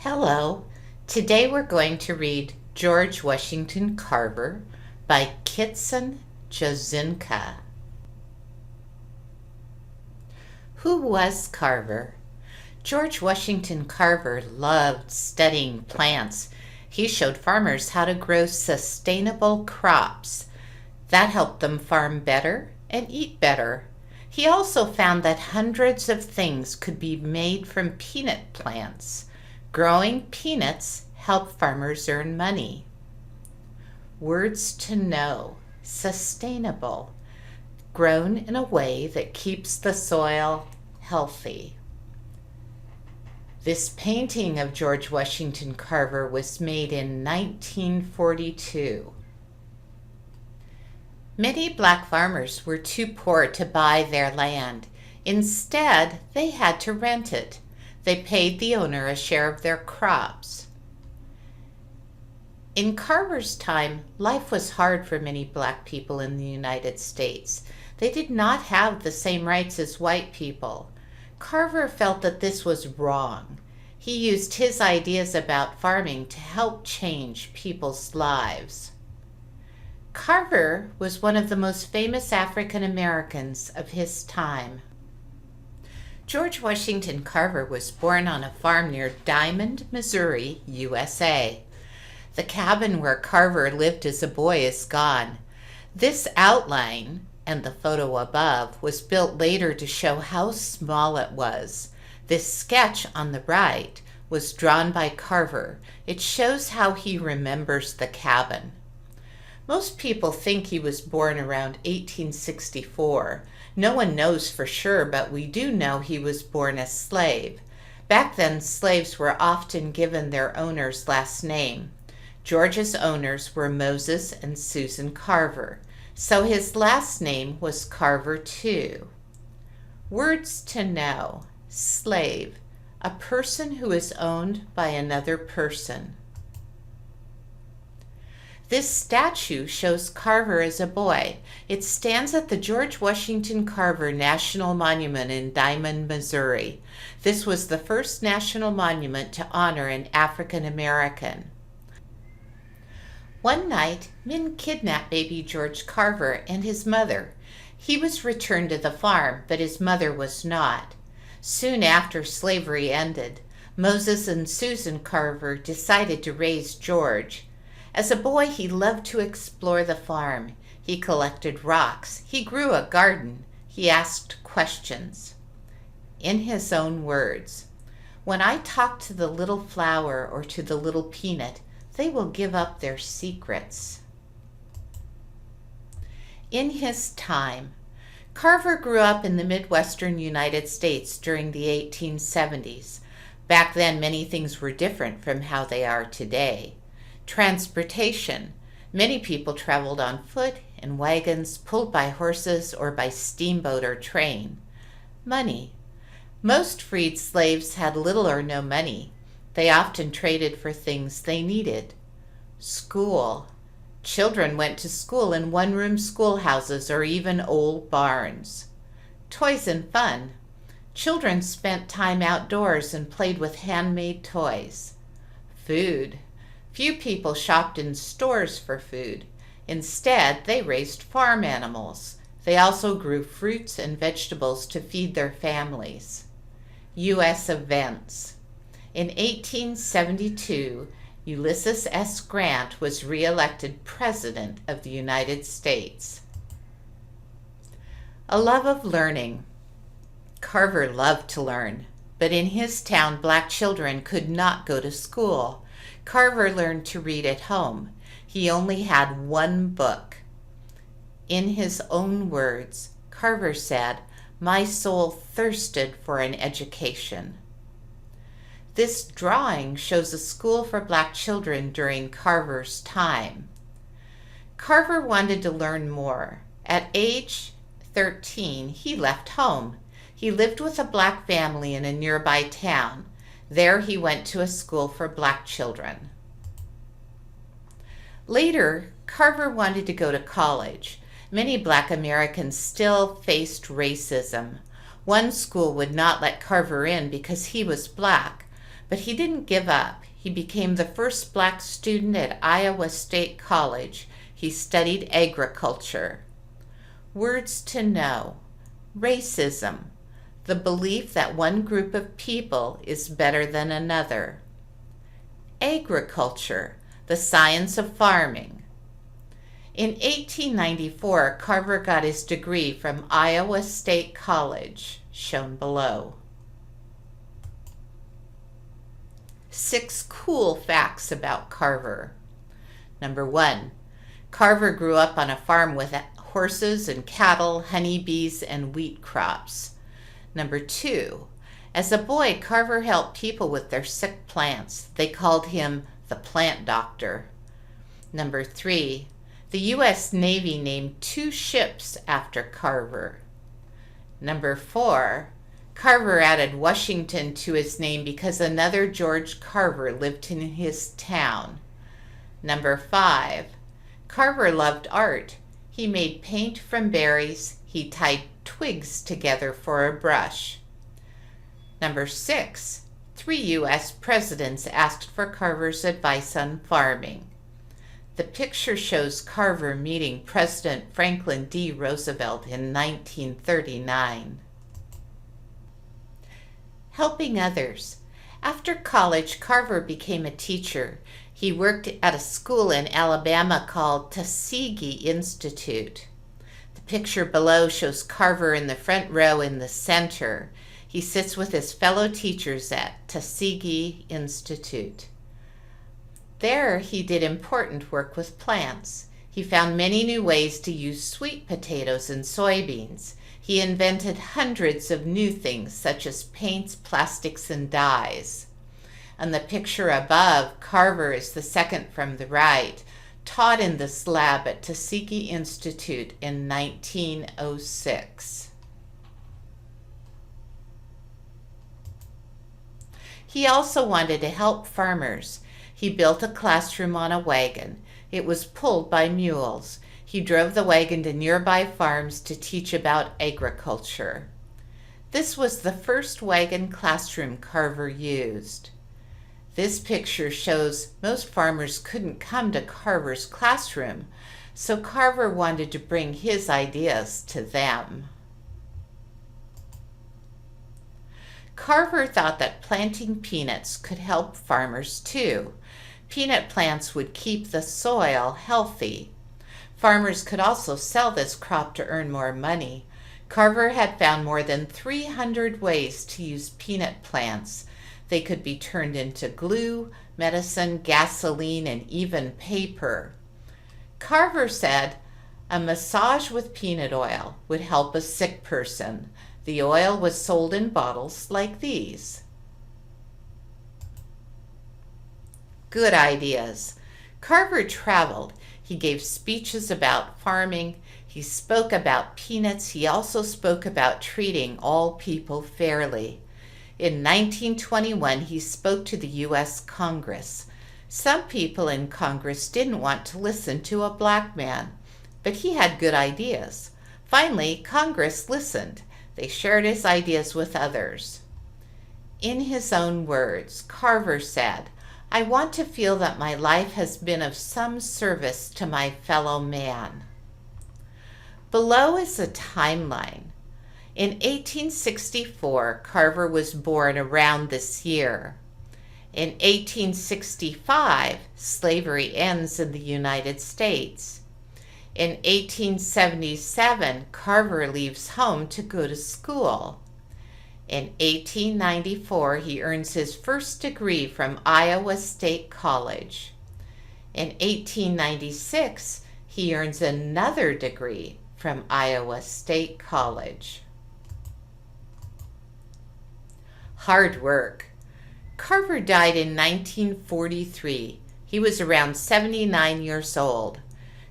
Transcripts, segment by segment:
Hello. Today we're going to read George Washington Carver by Kitson Jozinka. Who was Carver? George Washington Carver loved studying plants. He showed farmers how to grow sustainable crops. That helped them farm better and eat better. He also found that hundreds of things could be made from peanut plants. Growing peanuts help farmers earn money. Words to know: sustainable, grown in a way that keeps the soil healthy. This painting of George Washington Carver was made in 1942. Many black farmers were too poor to buy their land. Instead, they had to rent it. They paid the owner a share of their crops. In Carver's time, life was hard for many black people in the United States. They did not have the same rights as white people. Carver felt that this was wrong. He used his ideas about farming to help change people's lives. Carver was one of the most famous African Americans of his time. George Washington Carver was born on a farm near Diamond, Missouri, USA. The cabin where Carver lived as a boy is gone. This outline and the photo above was built later to show how small it was. This sketch on the right was drawn by Carver. It shows how he remembers the cabin. Most people think he was born around 1864. No one knows for sure, but we do know he was born a slave. Back then, slaves were often given their owner's last name. George's owners were Moses and Susan Carver, so his last name was Carver too. Words to know: slave, a person who is owned by another person. This statue shows Carver as a boy. It stands at the George Washington Carver National Monument in Diamond, Missouri. This was the first national monument to honor an African American. One night, men kidnapped baby George Carver and his mother. He was returned to the farm, but his mother was not. Soon after slavery ended, Moses and Susan Carver decided to raise George. As a boy, he loved to explore the farm. He collected rocks. He grew a garden. He asked questions. In his own words, "When I talk to the little flower or to the little peanut, they will give up their secrets." In his time, Carver grew up in the Midwestern United States during the 1870s. Back then, many things were different from how they are today. Transportation. Many people traveled on foot, in wagons, pulled by horses, or by steamboat or train. Money. Most freed slaves had little or no money. They often traded for things they needed. School. Children went to school in one-room schoolhouses or even old barns. Toys and fun. Children spent time outdoors and played with handmade toys. Food. Few people shopped in stores for food. Instead, they raised farm animals. They also grew fruits and vegetables to feed their families. U.S. events. In 1872, Ulysses S. Grant was re-elected President of the United States. A love of learning. Carver loved to learn, but in his town, black children could not go to school. Carver learned to read at home. He only had one book. In his own words, Carver said, "My soul thirsted for an education." This drawing shows a school for black children during Carver's time. Carver wanted to learn more. At age 13, he left home. He lived with a black family in a nearby town. There he went to a school for black children. Later, Carver wanted to go to college. Many black Americans still faced racism. One school would not let Carver in because he was black. But he didn't give up. He became the first black student at Iowa State College. He studied agriculture. Words to know: racism, the belief that one group of people is better than another. Agriculture, the science of farming. In 1894, Carver got his degree from Iowa State College, shown below. 6 cool facts about Carver. Number 1, Carver grew up on a farm with horses and cattle, honeybees, and wheat crops. Number 2, as a boy, Carver helped people with their sick plants. They called him the plant doctor. Number 3, the U.S. Navy named 2 ships after Carver. Number 4, Carver added Washington to his name because another George Carver lived in his town. Number 5, Carver loved art. He made paint from berries. He tied twigs together for a brush. Number 6, 3 U.S. presidents asked for Carver's advice on farming. The picture shows Carver meeting President Franklin D. Roosevelt in 1939. Helping others. After college, Carver became a teacher. He worked at a school in Alabama called Tuskegee Institute. The picture below shows Carver in the front row in the center. He sits with his fellow teachers at Tuskegee Institute. There, he did important work with plants. He found many new ways to use sweet potatoes and soybeans. He invented hundreds of new things, such as paints, plastics, and dyes. On the picture above, Carver is the second from the right, taught in this lab at Tuskegee Institute in 1906. He also wanted to help farmers. He built a classroom on a wagon. It was pulled by mules. He drove the wagon to nearby farms to teach about agriculture. This was the first wagon classroom Carver used. This picture shows most farmers couldn't come to Carver's classroom, so Carver wanted to bring his ideas to them. Carver thought that planting peanuts could help farmers too. Peanut plants would keep the soil healthy. Farmers could also sell this crop to earn more money. Carver had found more than 300 ways to use peanut plants. They could be turned into glue, medicine, gasoline, and even paper. Carver said a massage with peanut oil would help a sick person. The oil was sold in bottles like these. Good ideas. Carver traveled. He gave speeches about farming. He spoke about peanuts. He also spoke about treating all people fairly. In 1921, he spoke to the U.S. Congress. Some people in Congress didn't want to listen to a black man, but he had good ideas. Finally, Congress listened. They shared his ideas with others. In his own words, Carver said, "I want to feel that my life has been of some service to my fellow man." Below is a timeline. In 1864, Carver was born around this year. In 1865, slavery ends in the United States. In 1877, Carver leaves home to go to school. In 1894, he earns his first degree from Iowa State College. In 1896, he earns another degree from Iowa State College. Hard work. Carver died in 1943. He was around 79 years old.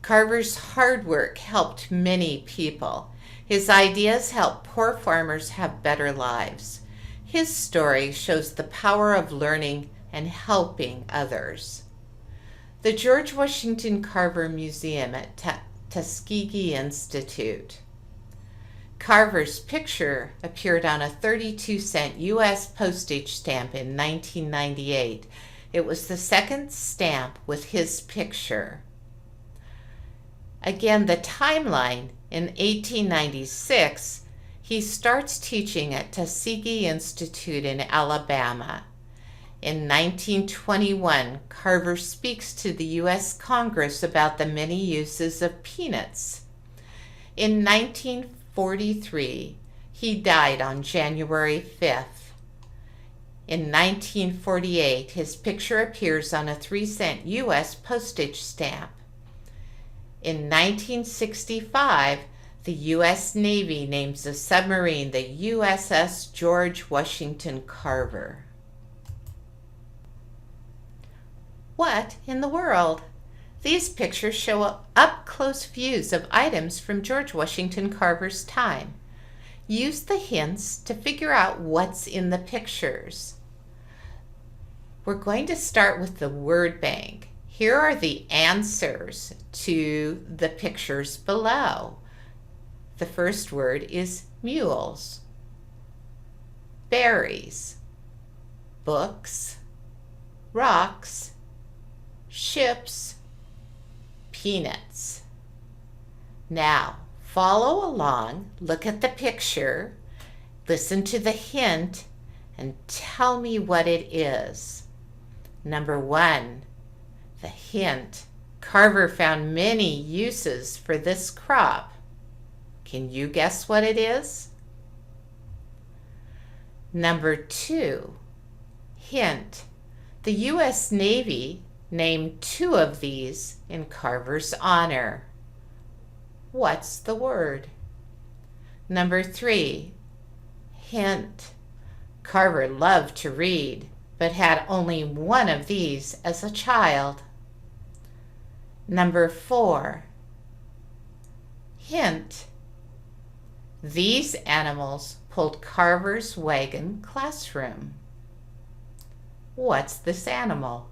Carver's hard work helped many people. His ideas helped poor farmers have better lives. His story shows the power of learning and helping others. The George Washington Carver Museum at Tuskegee Institute. Carver's picture appeared on a 32-cent U.S. postage stamp in 1998. It was the second stamp with his picture. Again, the timeline: in 1896, he starts teaching at Tuskegee Institute in Alabama. In 1921, Carver speaks to the U.S. Congress about the many uses of peanuts. In 1943, he died on January 5th. In 1948, his picture appears on a 3-cent U.S. postage stamp. In 1965, the U.S. Navy names a submarine the USS George Washington Carver. What in the world? These pictures show up-close views of items from George Washington Carver's time. Use the hints to figure out what's in the pictures. We're going to start with the word bank. Here are the answers to the pictures below. The first word is mules, berries, books, rocks, ships, peanuts. Now, follow along, look at the picture, listen to the hint, and tell me what it is. Number 1, the hint. Carver found many uses for this crop. Can you guess what it is? Number 2, hint. The U.S. Navy named 2 of these in Carver's honor. What's the word? Number 3, hint. Carver loved to read, but had only 1 of these as a child. Number 4, hint. These animals pulled Carver's Wagon Classroom. What's this animal?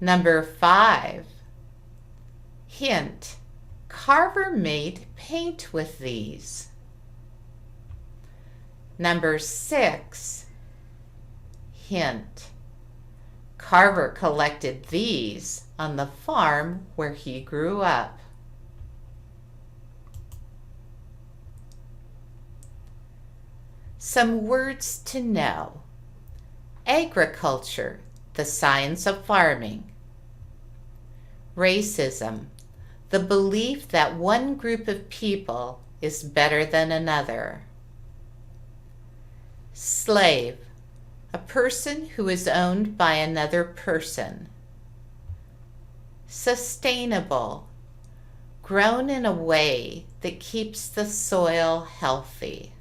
Number 5, hint. Carver made paint with these. Number 6, hint. Carver collected these on the farm where he grew up. Some words to know. Agriculture, the science of farming. Racism, the belief that one group of people is better than another. Slave, a person who is owned by another person. Sustainable, grown in a way that keeps the soil healthy.